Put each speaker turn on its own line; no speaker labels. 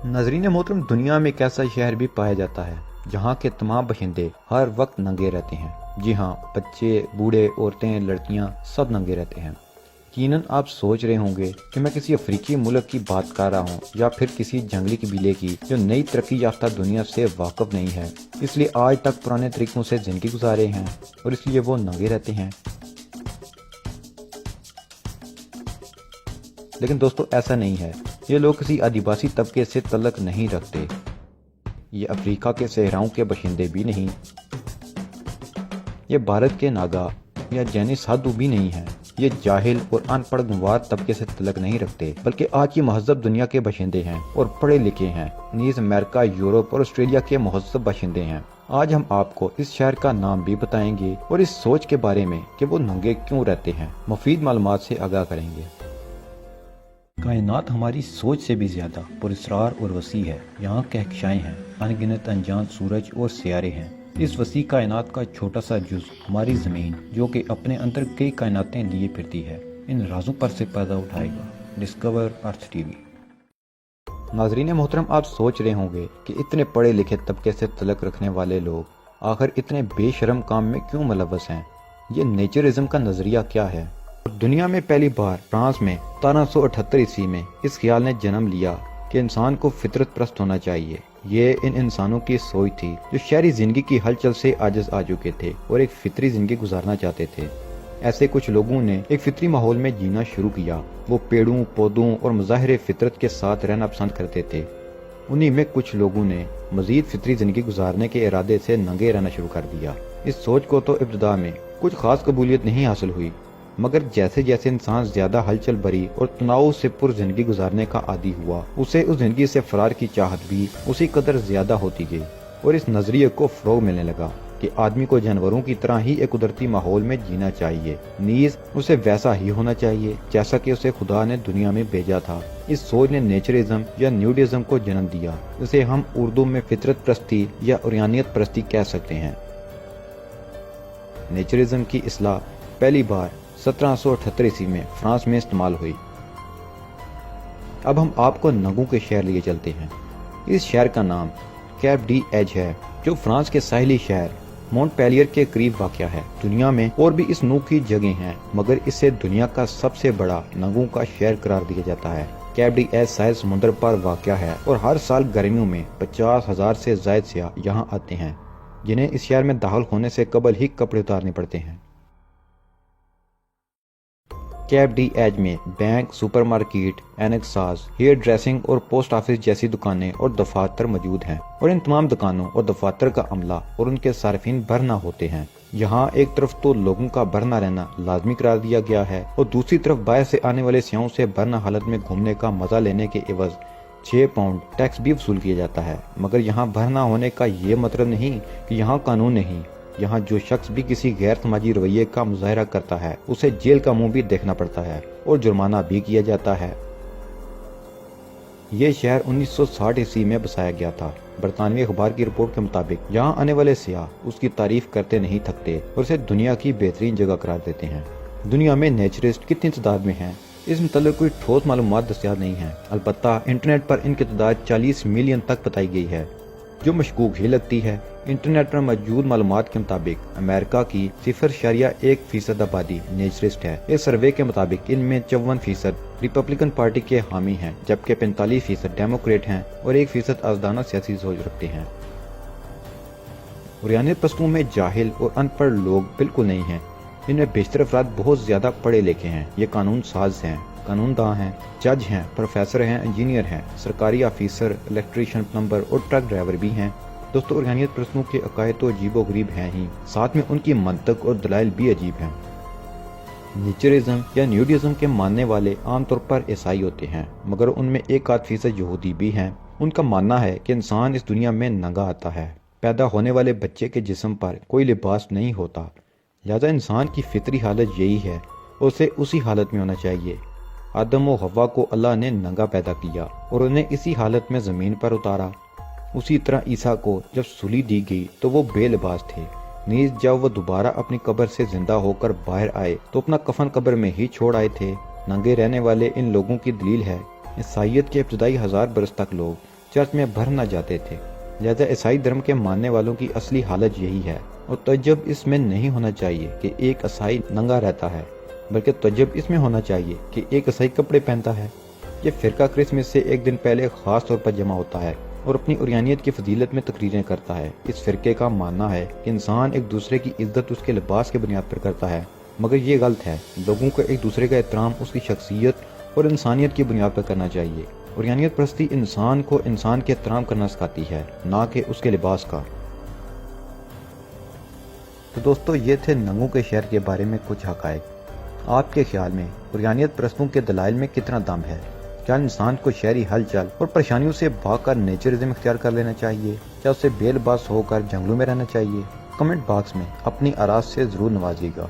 ناظرین محترم، دنیا میں ایک ایسا شہر بھی پایا جاتا ہے جہاں کے تمام باشندے ہر وقت ننگے رہتے ہیں۔ جی ہاں، بچے، بوڑھے، عورتیں، لڑکیاں سب ننگے رہتے ہیں۔ یقیناً آپ سوچ رہے ہوں گے کہ میں کسی افریقی ملک کی بات کر رہا ہوں یا پھر کسی جنگلی قبیلے کی جو نئی ترقی یافتہ دنیا سے واقف نہیں ہے، اس لیے آج تک پرانے طریقوں سے زندگی گزارے ہیں اور اس لیے وہ ننگے رہتے ہیں۔ لیکن دوستو، ایسا نہیں ہے۔ یہ لوگ کسی آدیواسی طبقے سے تعلق نہیں رکھتے، یہ افریقہ کے صحراؤں کے باشندے بھی نہیں، یہ بھارت کے ناگا یا جینی سادھو بھی نہیں ہیں، یہ جاہل اور ان پڑھ گنوار طبقے سے تعلق نہیں رکھتے، بلکہ آج کی مہذب دنیا کے باشندے ہیں اور پڑھے لکھے ہیں، نیز امریکہ، یورپ اور آسٹریلیا کے مہذب باشندے ہیں۔ آج ہم آپ کو اس شہر کا نام بھی بتائیں گے اور اس سوچ کے بارے میں کہ وہ ننگے کیوں رہتے ہیں مفید معلومات سے آگاہ کریں گے۔ کائنات ہماری سوچ سے بھی زیادہ پراسرار اور وسیع ہے۔ یہاں کہکشائیں ہیں، ان گنت انجان سورج اور سیارے ہیں۔ اس وسیع کائنات کا چھوٹا سا جز ہماری زمین، جو کہ اپنے اندر کئی کائناتیں لیے پھرتی ہے، ان رازوں پر سے پردہ اٹھائے گا۔ ڈسکور ارتھ ٹی وی۔ ناظرین محترم، آپ سوچ رہے ہوں گے کہ اتنے پڑھے لکھے طبقے سے تعلق رکھنے والے لوگ آخر اتنے بے شرم کام میں کیوں ملوث ہیں؟ یہ نیچرزم کا نظریہ کیا ہے؟ دنیا میں پہلی بار فرانس میں 1778 میں اس خیال نے جنم لیا کہ انسان کو فطرت پرست ہونا چاہیے۔ یہ ان انسانوں کی سوچ تھی جو شہری زندگی کی ہلچل سے عاجز آ چکے تھے اور ایک فطری زندگی گزارنا چاہتے تھے۔ ایسے کچھ لوگوں نے ایک فطری ماحول میں جینا شروع کیا۔ وہ پیڑوں، پودوں اور مظاہر فطرت کے ساتھ رہنا پسند کرتے تھے۔ انہی میں کچھ لوگوں نے مزید فطری زندگی گزارنے کے ارادے سے ننگے رہنا شروع کر دیا۔ اس سوچ کو تو ابتدا میں کچھ خاص قبولیت نہیں حاصل ہوئی، مگر جیسے جیسے انسان زیادہ ہلچل بھری اور تناؤ سے پر زندگی گزارنے کا عادی ہوا، اسے اس زندگی سے فرار کی چاہت بھی اسی قدر زیادہ ہوتی گئی اور اس نظریے کو فروغ ملنے لگا کہ آدمی کو جانوروں کی طرح ہی ایک قدرتی ماحول میں جینا چاہیے، نیز اسے ویسا ہی ہونا چاہیے جیسا کہ اسے خدا نے دنیا میں بھیجا تھا۔ اس سوچ نے نیچرزم یا نیوڈزم کو جنم دیا، اسے ہم اردو میں فطرت پرستی یا اوریانیت پرستی کہہ سکتے ہیں۔ نیچرزم کی اصطلاح پہلی بار 1778 میں فرانس میں استعمال ہوئی۔ اب ہم آپ کو ننگوں کے شہر لیے چلتے ہیں۔ اس شہر کا نام کیپ ڈی ایج ہے، جو فرانس کے ساحلی شہر مونٹ پیلیئر کے قریب واقع ہے۔ دنیا میں اور بھی اس نوع کی جگہیں ہیں، مگر اسے دنیا کا سب سے بڑا ننگوں کا شہر قرار دیا جاتا ہے۔ کیپ ڈی ایج ساحل سمندر پر واقع ہے اور ہر سال گرمیوں میں 50,000 سے زائد سیاح یہاں آتے ہیں، جنہیں اس شہر میں داخل ہونے سے قبل ہی کپڑے اتارنے پڑتے ہیں۔ کیپ ڈی ایج میں بینک، سپر مارکیٹ، اینک ساز، ہیئر ڈریسنگ اور پوسٹ آفس جیسی دکانیں اور دفاتر موجود ہیں، اور ان تمام دکانوں اور دفاتر کا عملہ اور ان کے صارفین برہنہ ہوتے ہیں۔ یہاں ایک طرف تو لوگوں کا برہنہ رہنا لازمی قرار دیا گیا ہے اور دوسری طرف باہر سے آنے والے سیاحوں سے برہنہ حالت میں گھومنے کا مزہ لینے کے عوض 6 پاؤنڈ ٹیکس بھی وصول کیا جاتا ہے۔ مگر یہاں برہنہ ہونے کا یہ مطلب نہیں کہ یہاں قانون نہیں۔ یہاں جو شخص بھی کسی غیر سماجی رویے کا مظاہرہ کرتا ہے، اسے جیل کا منہ بھی دیکھنا پڑتا ہے اور جرمانہ بھی کیا جاتا ہے۔ یہ شہر 1960 میں بسایا گیا تھا۔ برطانوی اخبار کی رپورٹ کے مطابق یہاں آنے والے سیاح اس کی تعریف کرتے نہیں تھکتے اور اسے دنیا کی بہترین جگہ قرار دیتے ہیں۔ دنیا میں نیچرسٹ کتنی تعداد میں ہیں، اس متعلق کوئی ٹھوس معلومات دستیاب نہیں ہیں، البتہ انٹرنیٹ پر ان کی تعداد 40 ملین تک بتائی گئی ہے، جو مشکوک ہی لگتی ہے۔ انٹرنیٹ پر موجود معلومات کے مطابق امریکہ کی 0.1% آبادی نیچرسٹ ہے۔ اس سروے کے مطابق ان میں 54% ریپبلکن پارٹی کے حامی ہیں، جبکہ 45% ڈیموکریٹ ہیں اور 1% آزادانہ سیاسی سوچ رکھتے ہیں۔ اوریانیت پرستوں میں جاہل اور ان پڑھ لوگ بالکل نہیں ہیں، ان میں بیشتر افراد بہت زیادہ پڑھے لکھے ہیں۔ یہ قانون ساز ہیں، قانون داں ہیں، جج ہیں، پروفیسر ہیں، انجینئر ہیں، سرکاری آفیسر، الیکٹریشین، پلمبر اور ٹرک ڈرائیور بھی ہیں۔ دوستو، اوریانیت پرستوں کے عقائد تو عجیب و غریب ہیں ہی، ساتھ میں ان کی منطق اور دلائل بھی عجیب ہیں۔ نیچرزم یا نیوڈزم کے ماننے والے عام طور پر عیسائی ہوتے ہیں، مگر ان میں 1% یہودی بھی ہیں۔ ان کا ماننا ہے کہ انسان اس دنیا میں ننگا آتا ہے۔ پیدا ہونے والے بچے کے جسم پر کوئی لباس نہیں ہوتا، لہذا انسان کی فطری حالت یہی ہے اور اسے اسی حالت میں ہونا چاہیے۔ آدم و حوا کو اللہ نے ننگا پیدا کیا اور انہیں اسی حالت میں زمین پر اتارا۔ اسی طرح عیسیٰ کو جب سولی دی گئی تو وہ بے لباس تھے، نیز جب وہ دوبارہ اپنی قبر سے زندہ ہو کر باہر آئے تو اپنا کفن قبر میں ہی چھوڑ آئے تھے۔ ننگے رہنے والے ان لوگوں کی دلیل ہے عیسائیت کے ابتدائی 1000 برس تک لوگ چرچ میں بھر نہ جاتے تھے۔ لہذا عیسائی دھرم کے ماننے والوں کی اصلی حالت یہی ہے، اور تعجب اس میں نہیں ہونا چاہیے کہ ایک عیسائی ننگا رہتا ہے، بلکہ تعجب اس میں ہونا چاہیے کہ ایک عیسائی کپڑے پہنتا ہے۔ یہ فرقہ کرسمس سے ایک دن پہلے خاص طور پر جمع ہوتا ہے اور اپنی عریانیت کی فضیلت میں تقریریں کرتا ہے۔ اس فرقے کا ماننا ہے کہ انسان ایک دوسرے کی عزت اس کے لباس کے بنیاد پر کرتا ہے، مگر یہ غلط ہے۔ لوگوں کو ایک دوسرے کا احترام اس کی شخصیت اور انسانیت کی بنیاد پر کرنا چاہیے۔ عریانیت پرستی انسان کو انسان کے احترام کرنا سکھاتی ہے، نہ کہ اس کے لباس کا۔ تو دوستو، یہ تھے ننگوں کے شہر کے بارے میں کچھ حقائق۔ آپ کے خیال میں عریانیت پرستوں کے دلائل میں کتنا دم ہے؟ کیا انسان کو شہری ہلچل اور پریشانیوں سے بھاگ کر نیچرزم اختیار کر لینا چاہیے، یا اسے بے لباس ہو کر جنگلوں میں رہنا چاہیے؟ کمنٹ باکس میں اپنی آراء سے ضرور نوازیے گا۔